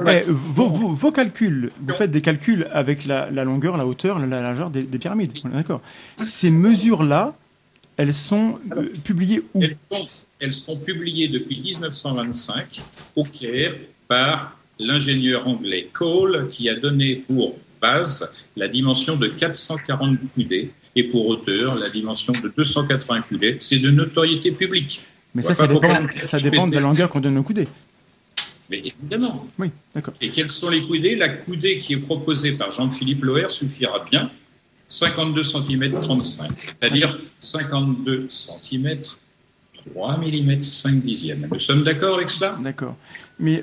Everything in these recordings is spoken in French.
Vos calculs, vous faites des calculs avec la longueur, la hauteur, la largeur des pyramides. On est d'accord. Ces mesures-là, elles sont publiées où? Elles sont publiées depuis 1925 au Caire par l'ingénieur anglais Cole, qui a donné pour base la dimension de 440 coudées et pour hauteur la dimension de 280 coudées. C'est de notoriété publique. Mais ça dépend de la longueur qu'on donne aux coudées. Mais évidemment. Oui, d'accord. Et quelles sont les coudées? La coudée qui est proposée par Jean-Philippe Loher suffira bien. 52 cm 35, c'est-à-dire 52 cm 3 mm 5 dixièmes. Nous sommes d'accord avec cela? D'accord. Mais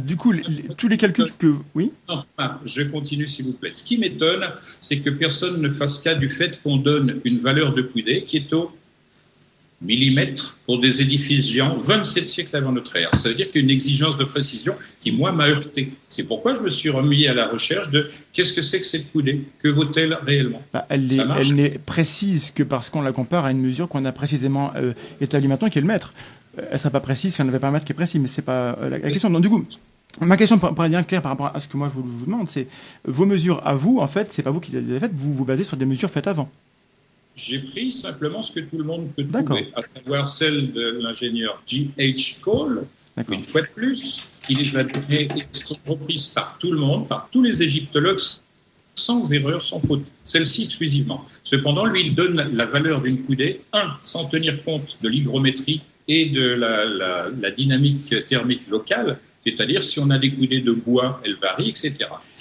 du coup, tous les calculs que... Oui? Non, je continue s'il vous plaît. Ce qui m'étonne, c'est que personne ne fasse cas du fait qu'on donne une valeur de coudée qui est au millimètre pour des édifices géants 27 siècles avant notre ère. Ça veut dire qu'il y a une exigence de précision qui, moi, m'a heurté. C'est pourquoi je me suis remis à la recherche de qu'est-ce que c'est que cette coudée? Que vaut-elle réellement? Elle n'est précise que parce qu'on la compare à une mesure qu'on a précisément établie maintenant, qui est le mètre. Elle ne serait pas précise si on n'avait pas un mètre qui est précis, mais ce n'est pas la question. Donc du coup, ma question, pour être bien claire par rapport à ce que moi je vous demande, c'est vos mesures à vous, en fait, c'est pas vous qui les avez faites, vous vous basez sur des mesures faites avant. J'ai pris simplement ce que tout le monde peut trouver, à savoir celle de l'ingénieur G.H. Cole. Une fois de plus, il les a données et sont reprises par tout le monde, par tous les égyptologues, sans erreur, sans faute. Celle-ci exclusivement. Cependant, lui, il donne la valeur d'une coudée, sans tenir compte de l'hygrométrie et de la dynamique thermique locale, c'est-à-dire si on a des coudées de bois, elles varient, etc.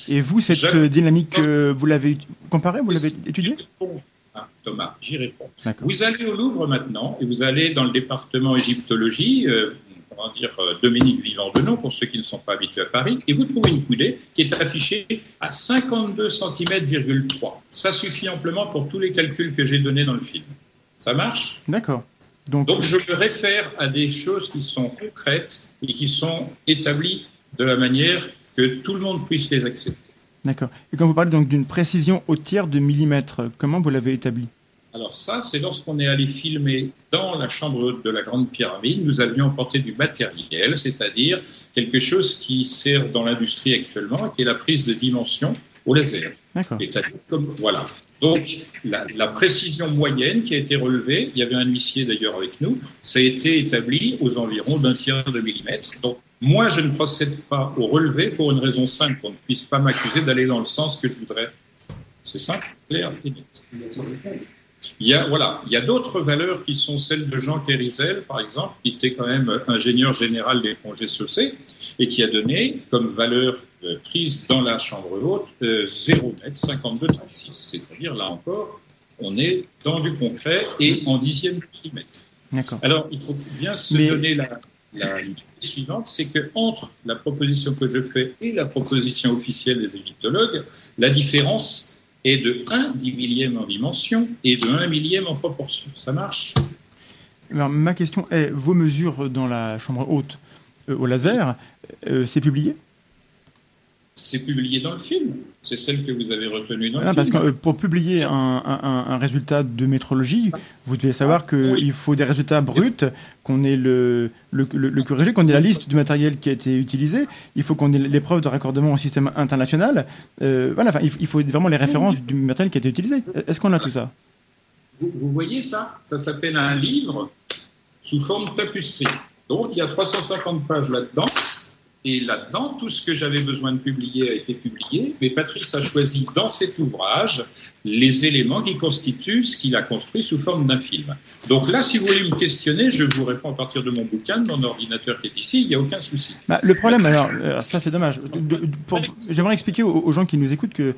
Et vous, cette dynamique, vous l'avez comparée, vous l'avez étudiée? Thomas, j'y réponds. Vous allez au Louvre maintenant, et vous allez dans le département égyptologie, Dominique Vivant-Denon, pour ceux qui ne sont pas habitués à Paris, et vous trouvez une coudée qui est affichée à 52 cm,3. Ça suffit amplement pour tous les calculs que j'ai donnés dans le film. Ça marche? D'accord. Donc je me réfère à des choses qui sont concrètes et qui sont établies de la manière que tout le monde puisse les accepter. D'accord. Et quand vous parlez donc d'une précision au tiers de millimètre, comment vous l'avez établie? Alors ça, c'est lorsqu'on est allé filmer dans la chambre haute de la Grande Pyramide, nous avions emporté du matériel, c'est-à-dire quelque chose qui sert dans l'industrie actuellement, qui est la prise de dimension au laser. D'accord. Voilà. Donc, la précision moyenne qui a été relevée, il y avait un huissier d'ailleurs avec nous, ça a été établi aux environs d'un tiers de millimètre. Donc, moi, je ne procède pas au relevé pour une raison simple, qu'on ne puisse pas m'accuser d'aller dans le sens que je voudrais. C'est simple, clair, et net. Il y a d'autres valeurs qui sont celles de Jean Kérisel, par exemple, qui était quand même ingénieur général des ponts chaussées et qui a donné comme valeur prise dans la chambre haute 0 mètre 52,36. C'est-à-dire, là encore, on est dans du concret et en dixième de millimètre. D'accord. Alors, il faut bien se donner l'idée suivante, c'est qu'entre la proposition que je fais et la proposition officielle des égyptologues, la différence est de 1/10000000 en dimension et de 1/10000000 en proportion. Ça marche? Alors, ma question est, vos mesures dans la chambre haute au laser, c'est publié? C'est publié dans le film. C'est celle que vous avez retenue dans le film. Parce que pour publier un résultat de métrologie, vous devez savoir qu'il faut des résultats bruts, qu'on ait le QRG, qu'on ait la liste du matériel qui a été utilisé, il faut qu'on ait les preuves de raccordement au système international. Il faut vraiment les références du matériel qui a été utilisé. Est-ce qu'on a tout ça? Vous voyez ça? Ça s'appelle un livre sous forme de tapisserie. Donc, il y a 350 pages là-dedans. Et là-dedans, tout ce que j'avais besoin de publier a été publié, mais Patrice a choisi dans cet ouvrage les éléments qui constituent ce qu'il a construit sous forme d'un film. Donc là, si vous voulez me questionner, je vous réponds à partir de mon bouquin, de mon ordinateur qui est ici, il n'y a aucun souci. Le problème, alors, ça c'est dommage. J'aimerais expliquer aux gens qui nous écoutent que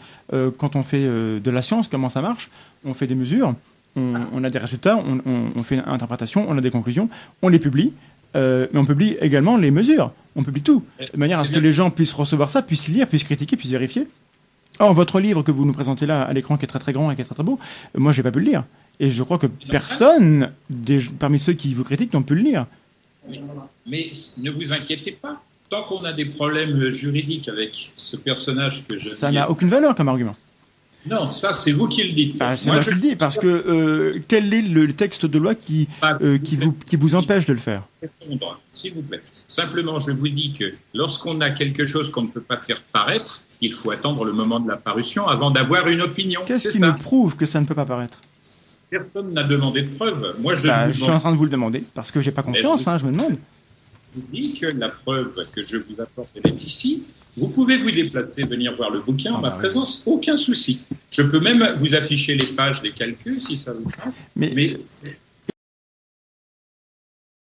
quand on fait de la science, comment ça marche, on fait des mesures, on a des résultats, on fait une interprétation, on a des conclusions, on les publie. Mais on publie également les mesures. On publie tout, de manière à ce que les gens puissent recevoir ça, puissent lire, puissent critiquer, puissent vérifier. Or, votre livre que vous nous présentez là à l'écran, qui est très très grand et qui est très très beau, moi, j'ai pas pu le lire. Et je crois que personne, parmi ceux qui vous critiquent, n'ont pu le lire. Mais ne vous inquiétez pas. Tant qu'on a des problèmes juridiques avec ce personnage que je... Ça n'a aucune valeur comme argument. Non, ça, c'est vous qui le dites. C'est moi qui le dis, parce que quel est le texte de loi qui vous empêche de le faire? S'il vous plaît. Simplement, je vous dis que lorsqu'on a quelque chose qu'on ne peut pas faire paraître, il faut attendre le moment de la parution avant d'avoir une opinion. Qu'est-ce qui nous prouve que ça ne peut pas paraître? Personne n'a demandé de preuve. Moi, je suis en train de vous le demander, parce que j'ai pas confiance, je me demande. Je vous dis que la preuve que je vous apporte, elle est ici. Vous pouvez vous déplacer, venir voir le bouquin en ma présence, aucun souci. Je peux même vous afficher les pages des calculs si ça vous change. Mais